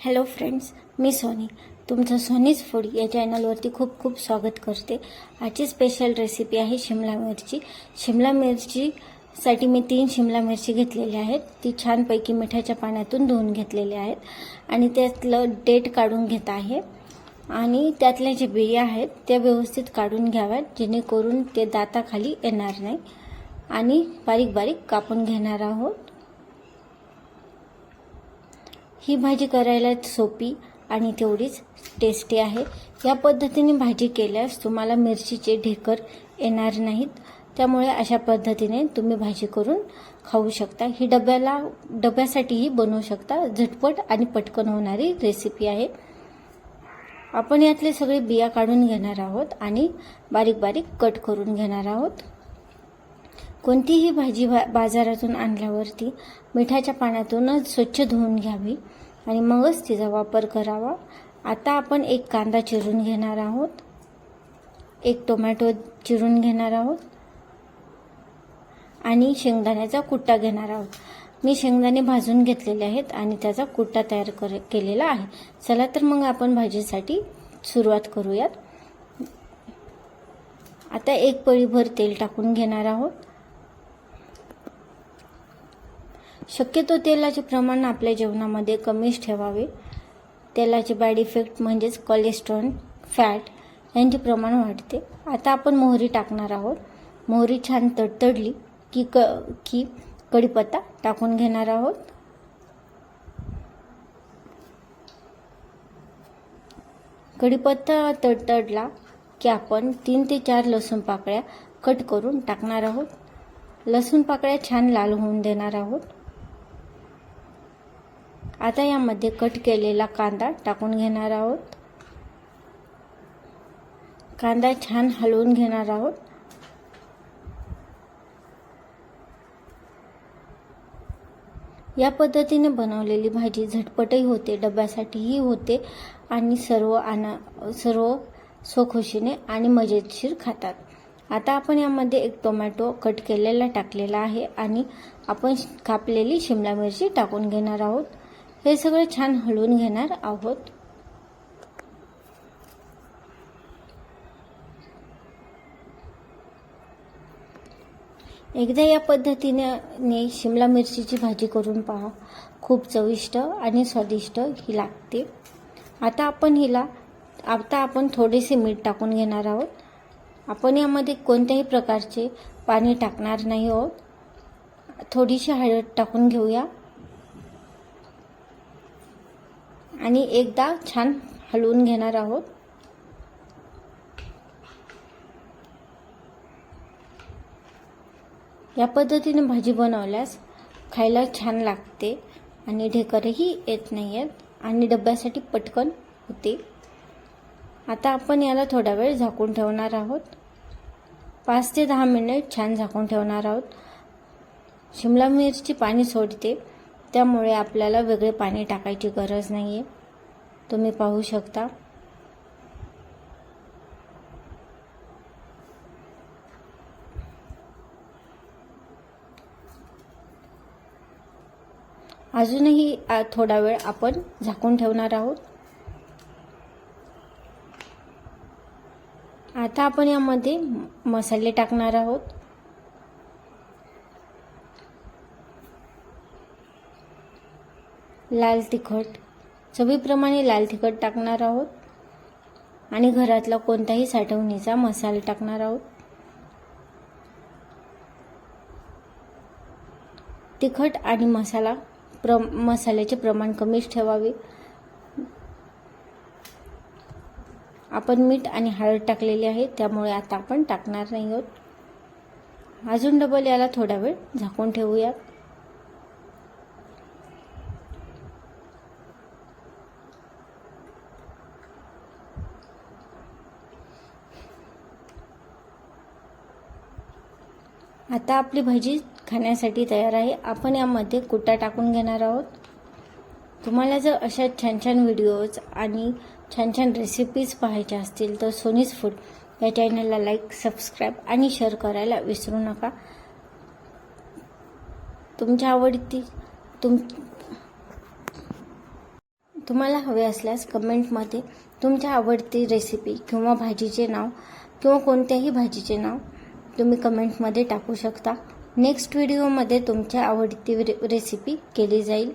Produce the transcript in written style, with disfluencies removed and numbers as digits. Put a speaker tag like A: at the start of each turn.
A: Hello friends, मी Sony. तुमचं सोनीज food या चॅनलवरती खूप खूप स्वागत करते. आजची स्पेशल रेसिपी आहे शिमला मिरची. शिमला मिरचीसाठी मी 3 शिमला मिरची घेतलेली आहेत. ती छानपैकी मिठाच्या पाण्यातून धुवून घेतलेली आहेत आणि त्यातलं डेट काढून घेत आहे आणि त्यातल्या जे बिया आहेत त्या व्यवस्थित काढून घ्याव्यात, जेणेकरून ते दाताखाली येणार नाही. आणि बारीक बारीक कापून घेणार आहोत. ही भाजी करायला सोपी आणि तेवढीच टेस्टी आहे. या पद्धतीने भाजी केल्यास तुम्हाला मिरचीचे ढेकर येणार नाहीत. त्यामुळे अशा पद्धतीने तुम्ही भाजी करून खाऊ शकता. ही डब्यासाठीही बनवू शकता. झटपट आणि पटकन होणारी रेसिपी आहे. आपण यातले सगळे बिया काढून घेणार आहोत आणि बारीक बारीक कट करून घेणार आहोत. कोणतीही भाजी बाजारातून आणल्यावरती मिठाच्या पाण्यातूनच स्वच्छ धुवून घ्यावी आणि मगच तिचा वापर करावा. आता आपण एक कांदा चिरून घेणार आहोत, एक टोमॅटो चिरून घेणार आहोत आणि शेंगदाण्याचा कुट्टा घेणार आहोत. मी शेंगदाणे भाजून घेतलेले आहेत आणि त्याचा कुट्टा तयार केलेला आहे. चला तर मग आपण भाजीसाठी सुरुवात करूयात. आता एक पळीभर तेल टाकून घेणार आहोत. शक्यतो तेलाचे प्रमाण आपल्या जेवणामध्ये कमीच ठेवावे. तेलाचे बॅड इफेक्ट म्हणजेच कोलेस्ट्रॉल, फॅट यांचे प्रमाण वाढते. आता आपण मोहरी टाकणार आहोत. मोहरी छान तडतडली की कढीपत्ता टाकून घेणार आहोत. कढीपत्ता तडतडला की आपण 3 ते 4 लसूण पाकळ्या कट करून टाकणार आहोत. लसूण पाकळ्या छान लाल होऊन देणार आहोत. आता यामध्ये कट केलेला कांदा टाकून घेणार आहोत. कांदा छान हलवून घेणार आहोत. या पद्धतीने बनवलेली भाजी झटपटही होते, डब्यासाठीही होते आणि सर्व स्वखुशीने आणि मजेशीर खातात. आता आपण यामध्ये एक टोमॅटो कट केलेला टाकलेला आहे आणि आपण कापलेली शिमला मिरची टाकून घेणार आहोत. हे सगळे छान हलवून घेणार आहोत. एकदा या पद्धतीने शिमला मिरचीची भाजी करून पहा. खूप चविष्ट आणि स्वादिष्ट ही लागते. आता आपण थोडेसे मीठ टाकून घेणार आहोत. आपण यामध्ये कोणत्याही प्रकारचे पाणी टाकणार नाही आहोत. थोडीशी हळद टाकून घेऊया आणि एकदा छान हलवून घेणार आहोत. या पद्धतीने भाजी बनवल्यास खायला छान लागते आणि ढेकरही येत नाही आहेत आणि डब्यासाठी पटकन होते. आता आपण याला थोडा वेळ झाकून ठेवणार आहोत. 5 ते 10 मिनिट छान झाकून ठेवणार आहोत. शिमला मिरची पाणी सोडते, त्यामुळे आपल्याला वेगळे पाणी टाकायची गरज नाही आहे. तुम्ही पाहू शकता. अजूनही थोडा वेळ आपण झाकून ठेवणार आहोत. आता आपण यामध्ये मसाले टाकणार आहोत. लाल तिखट, चवीप्रमाणे लाल तिखट टाकणार आहोत आणि घरातला कोणताही साठवणीचा मसाला टाकणार आहोत. तिखट आणि मसाल्याचे प्रमाण कमीच ठेवावे. आपण मीठ आणि हळद टाकलेली आहे, त्यामुळे आता आपण टाकणार नाही आहोत. अजून डबल याला थोडा वेळ झाकून ठेवूयात. आता आपली भाजी खाण्यासाठी तयार आहे. आपण यामध्ये कुट्टा टाकून घेणार आहोत. तुम्हाला जर अशा छान छान व्हिडिओज आणि छान छान रेसिपीज पाहायच्या असतील तर सोनीज फूड या चॅनलला लाईक, सबस्क्राईब आणि शेअर करायला विसरू नका. तुम्हाला हवे असल्यास कमेंटमध्ये तुमच्या आवडती रेसिपी किंवा भाजीचे नाव किंवा कोणत्याही भाजीचे नाव तुम्ही कमेंटमध्ये टाकू शकता. नेक्स्ट व्हिडिओमध्ये तुमच्या आवडती रेसिपी केली जाईल.